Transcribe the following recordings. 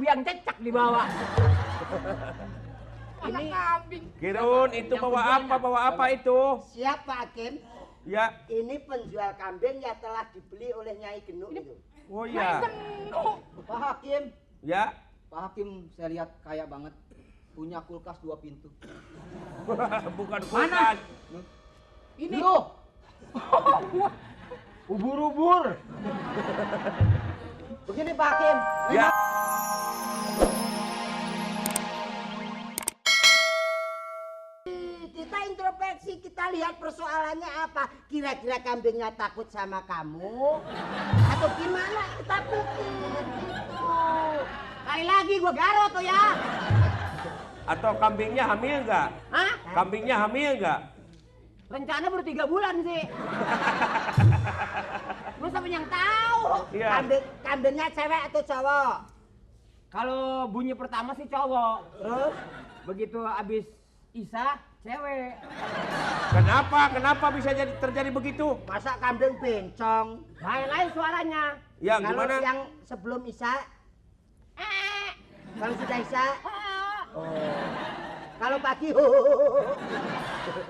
yang cecak di bawah. Ini kambing. Kirun, itu bawa apa itu? Siap Pak Hakim. Ya. Ini penjual kambing yang telah dibeli oleh Nyai Genuk itu. Oh ya. Pak Hakim. Ya. Pak Hakim saya lihat kaya banget. Punya kulkas 2 pintu. Bukan kulkas. Ini loh. Ubur-ubur. Begini Pak Hakim. Ya. Kita introspeksi, kita lihat persoalannya apa. Kira-kira kambingnya takut sama kamu? Atau gimana? Kita pikir gitu. Kali lagi gua garot tuh ya. Atau kambingnya hamil nggak? Hah? Kambingnya hamil nggak? Rencana baru 3 bulan sih. Lu siapa yang tahu? Iya. Kambingnya cewek atau cowok? Kalau bunyi pertama sih cowok. Terus? Begitu abis Isa, cewek. Kenapa? Kenapa bisa terjadi begitu? Masa kambing bencong? Lain-lain suaranya. Yang Kalau gimana? yang sebelum Isa? Kalau sudah Isa? Kalau pagi,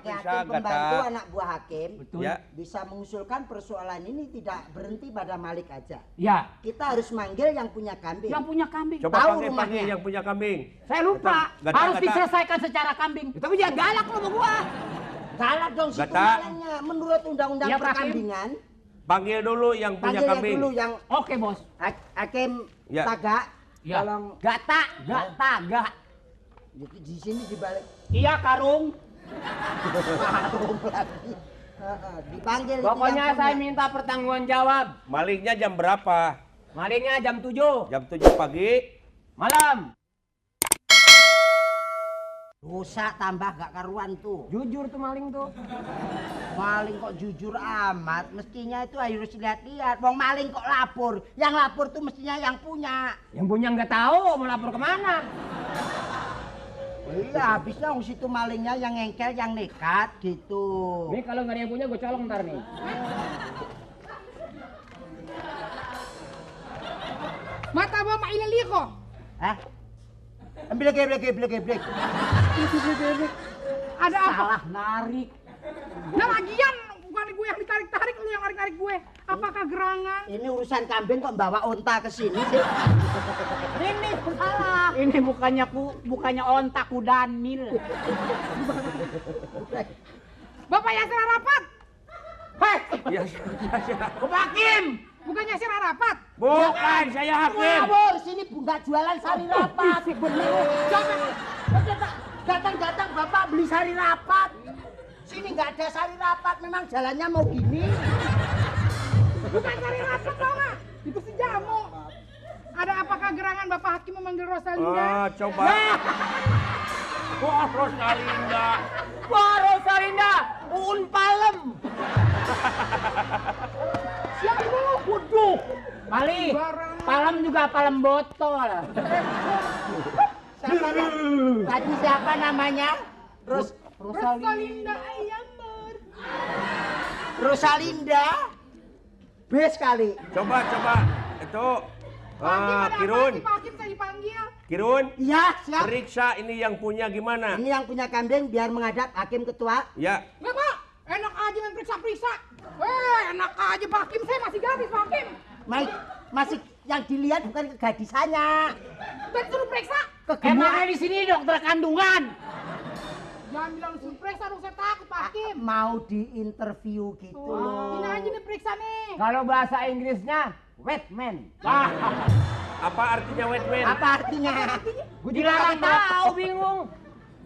Hakim pembantu Gata. anak buah Hakim Ya. bisa mengusulkan persoalan ini tidak berhenti pada Malik aja. Ya, Kita harus manggil yang punya kambing. yang punya kambing. Coba Tahu panggil rumahnya. yang punya kambing. Saya lupa. Gata, Harus gata. diselesaikan secara kambing. Tapi jangan galak lo sama gua. Galak dong si Gata. kemalannya. Menurut undang-undang Ya, Pak Hakim. perkambingan, Panggil dulu yang punya panggil yang kambing. dulu yang Oke, Bos. Hakim Ya. Tagak. Ya. Tolong Gata, gak. di sini dibalik. Iya, Karung. Karung lagi. Dipanggil itu Pokoknya yang punya. saya minta pertanggungan jawab. Malingnya jam berapa? Malingnya jam 7 Jam 7 pagi. malam. Rusak tambah gak karuan tuh. Jujur tuh maling tuh. Maling kok jujur amat. Mestinya itu harus lihat-lihat. Wong maling kok lapor. Yang lapor tuh mestinya yang punya. Yang punya nggak tahu mau lapor kemana. Iya, habisnya wong situ malingnya yang engkel, yang nekat gitu. Nih kalau nggak ada yang punya gue colong ntar nih. Mata bapak ilali kok. Hah? Ambil geblek. Ada apa? Salah narik. Nah lagian bukan gue yang ditarik-tarik, lu yang narik-narik gue. Apakah gerangan? Ini urusan kambing kok bawa onta ke sini sih? Ini salah. Ini bukannya ontak kudanil. Bapak Yasir Arapat. Hei, Ya, Hakim. Bukannya Yasir Arapat. bukan saya Hakim. Ngawur, sini bunga jualan sari rapat. Datang-datang bapak beli sari rapat. Sini nggak ada sari rapat, memang jalannya mau gini. Bukan cari rapat tau nggak? Itu si jamu. Ada apakah gerangan Bapak Hakim memanggil Rosalinda? Coba. Wah, Rosalinda. Wah, Rosalinda, Uun Palem. Siapa lu? Waduh, Mali, Palem juga Palem botol. Tadi siapa namanya? Rosalinda Ayamber. Rosalinda. Bes kali. Coba. Itu. Hakim ada apa Kirun. sih Pak Hakim saya dipanggil? Kirun. Iya, siap. Periksa ini yang punya gimana? Ini yang punya kambing biar menghadap hakim ketua. Ya. Enggak Pak, enak aja main periksa-periksa. Enak aja Pak Hakim, saya masih gadis Pak Hakim. Masih yang dilihat bukan kegadisannya. Tadi suruh periksa. Emangnya di sini dokter kandungan. Jangan bilang suruh periksa dong, saya takut Pak Hakim. Mau diinterview gitu loh. Ini aja nih periksa nih. Kalau bahasa Inggrisnya wet man. Apa artinya wet man? Apa artinya? Gue juga nggak tahu, bingung.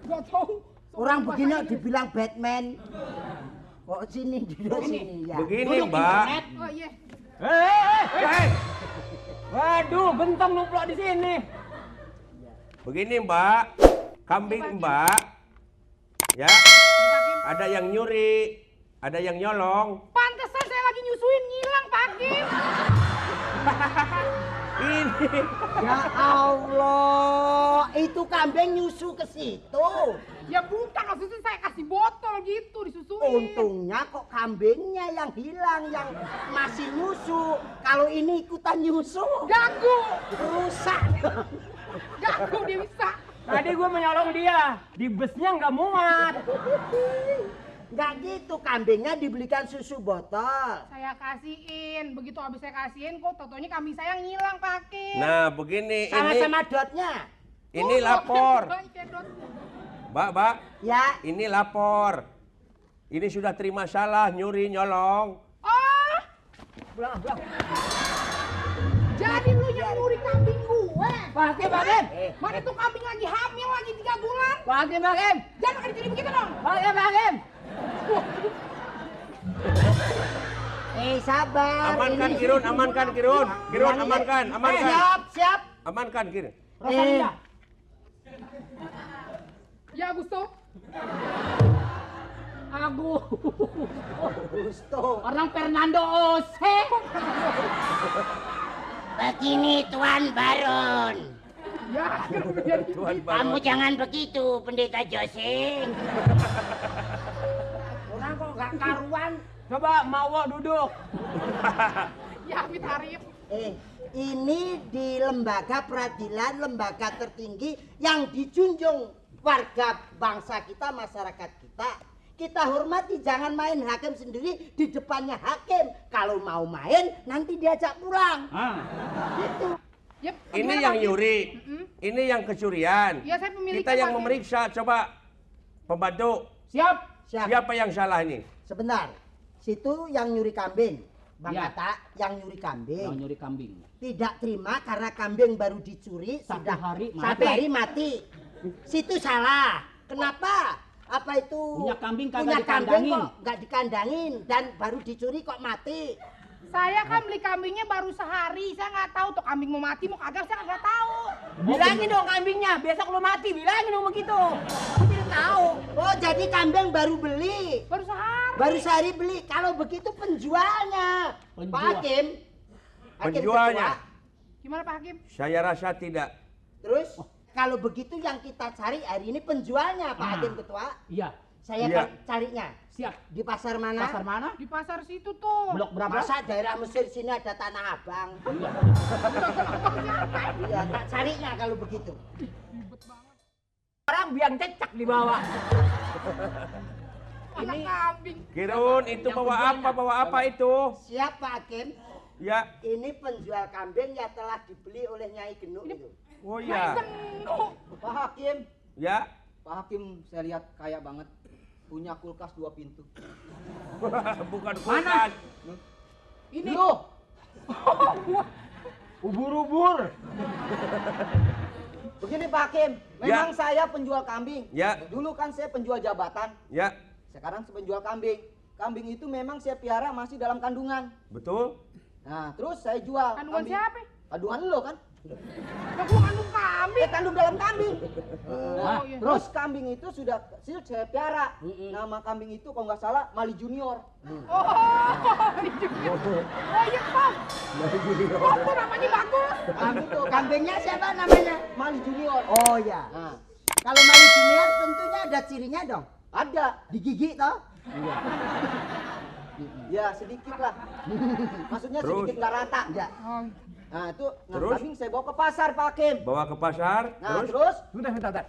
Gak tahu. Orang begini dibilang Batman. Kok sini duduk sini ya. Begini, Duduk Mbak. internet. Oh iya. Hei. Waduh, bentong numpuk di sini. Begini, Mbak. Kambing Mbak. Ya. Ada yang nyuri, ada yang nyolong. Pantesan saya lagi nyusuin ngilang Pak Hakim. Ini. Ya Allah, itu kambing nyusu ke situ. Ya bukan, maksudnya saya kasih botol gitu disusuin. Untungnya kok kambingnya yang hilang, yang masih nyusu. Kalau ini ikutan nyusu, Ganggu. rusak. Ganggu dia bisa. Tadi gue menyolong dia, di busnya nggak muat. Nggak gitu, kambingnya dibelikan susu botol. Saya kasihin, begitu habis saya kasihin kok totonya kambing saya ngilang Pak Hakim. Nah, begini Sama-sama dotnya. ini lapor. Mbak, Ya, ini lapor. Ini sudah terima salah nyuri nyolong. Oh, jadi lu yang nyuri kambing gue? Pak Hakim, Pak Hakim. Mana tuh kambing lagi hamil lagi 3 bulan? Pak Hakim, Pak Hakim. Jangan jadi begitu dong. Pak Hakim, Pak Hakim. sabar. Amankan ini. Kirun, amankan Kirun. Kirun amankan, amankan. Siap. Amankan Kirun. Rosalinda. Ya Gusto. Gusto. Orang Fernando Ose. Begini Tuan Baron, Ya, biar Tuhan kamu Baron. jangan begitu Pendeta Jose. Orang kok gak karuan. Coba Mawo duduk. ya Fit Arif. Ini di lembaga peradilan, lembaga tertinggi yang dijunjung warga bangsa kita, masyarakat kita. Kita hormati, jangan main hakim sendiri di depannya hakim. Kalau mau main, nanti diajak pulang. Gitu. Yep, Ini gimana, yang Pak Hakim? nyuri, ini yang kecurian. Ya, saya pemiliknya, Kita yang Pak Hakim. memeriksa, coba pembantu. Siap. Siapa yang salah ini? Sebentar. Situ yang nyuri kambing. Bang Ya. Atta yang nyuri kambing. Yang nyuri kambing. Tidak terima karena kambing baru dicuri Satu sudah hari mati. 1 hari mati. Situ salah. Kenapa? Apa itu? Punya kambing kagak punya kambing dikandangin. kok nggak dikandangin dan baru dicuri kok mati. Saya kan beli kambingnya baru sehari. Saya nggak tahu tuh kambing mau mati mau kagak, saya nggak tahu. Bilangin dong kambingnya, besok lu mati. Bilangin dong begitu. Aku tidak tahu. Oh jadi kambing baru beli. Baru sehari. Baru sehari beli. Kalau begitu penjualnya. Penjual. Pak Hakim. Hakim Penjualnya. ketua. Gimana Pak Hakim? Saya rasa tidak. Terus kalau begitu yang kita cari hari ini penjualnya Pak Nah. Hakim ketua. Iya. Saya Iya. akan carinya. Siap. Di pasar mana? Pasar mana? Di pasar situ tuh. Blok berapa? Masa daerah Mesir sini ada Tanah Abang? Iya. Iya, tak carinya kalau begitu. Orang biang cecak di bawah. Anak kambing. Kirun, itu Yang bawa penjualnya. apa? Bawa apa itu? Siap Pak Hakim. Ya. Ini penjual kambing yang telah dibeli oleh Nyai Genuk itu. Oh ya. Pak Hakim, Ya. Pak Hakim saya lihat kaya banget. Punya kulkas 2 pintu. Bukan Mana? kulkas. Ini loh. Ubur-ubur. Begini Pak Hakim, memang saya penjual kambing. Ya. Dulu kan saya penjual jabatan. Ya. Sekarang saya penjual kambing. Kambing itu memang saya piara masih dalam kandungan. Betul? Nah, terus saya jual. Kandungan kambing. siapa? Kandungan lo kan? Lah gua kandung kambing. Kandung dalam kambing. Nah, iya. terus kambing itu sudah saya piara. Nama kambing itu kalau nggak salah Mali Junior. Oh iya Pak. Oh, kok namanya bagus. Kambing itu Kambingnya siapa namanya? Mali Junior. Oh ya. Nah, Kalau Mali Junior tentunya ada cirinya dong. ada. Di gigi toh? Ya sedikit lah. Maksudnya Terus? sedikit nggak rata. Ya. Oh, Nah itu Terus? kambing saya bawa ke pasar Pak Hakim. Bawa ke pasar. Nah Terus? terus Bentar.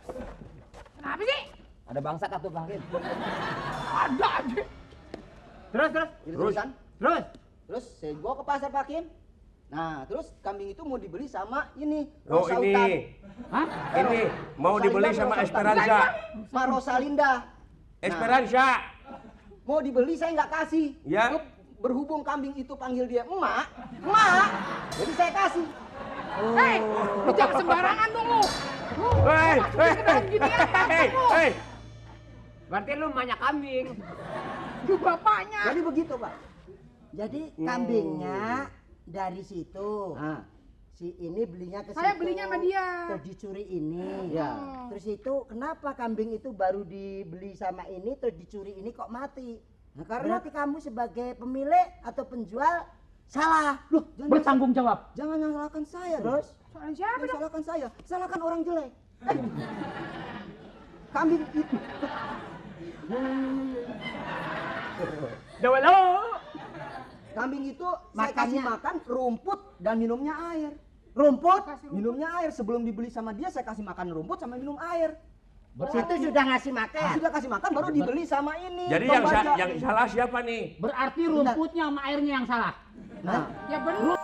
kenapa sih? Ada bangsat atau Pak Hakim? Ada aja. Terus. Terus? kan? Terus saya bawa ke pasar Pak Hakim. Nah terus kambing itu mau dibeli sama ini. Oh Rosa Hutan. ini. Hah? Ini mau dibeli sama Esperanza. Sama Rosalinda. Esperanza. Mau dibeli saya nggak kasih. Ya. Terus berhubung kambing itu panggil dia emak, jadi saya kasih. Hei, lu jangan sembarangan dong lu. Hei, Masukin ke dalam gini ya, hei, lu. hei. Berarti lu banyak kambing. Lu bapaknya. Jadi begitu Pak. Jadi kambingnya dari situ. Nah, Si ini belinya ke Saya situ. belinya sama dia. Terus dicuri ini. ya. Terus itu kenapa kambing itu baru dibeli sama ini terus dicuri ini kok mati? Nah, karena Berarti kamu sebagai pemilik atau penjual salah. loh, jangan Bertanggung jawab. jangan nyalahkan saya. Terus Soalnya siapa Jangan dong? salahkan saya, salahkan orang jelek. Kambing itu Dawelo. kambing itu saya Makannya. kasih makan rumput dan minumnya air. Rumput? Minumnya air. Sebelum dibeli sama dia saya kasih makan rumput sama minum air. Situ sudah ngasih makan. Sudah kasih makan baru dibeli sama ini. Jadi pembaca. yang salah siapa nih? Berarti rumputnya sama airnya yang salah. Nah, Ya benar.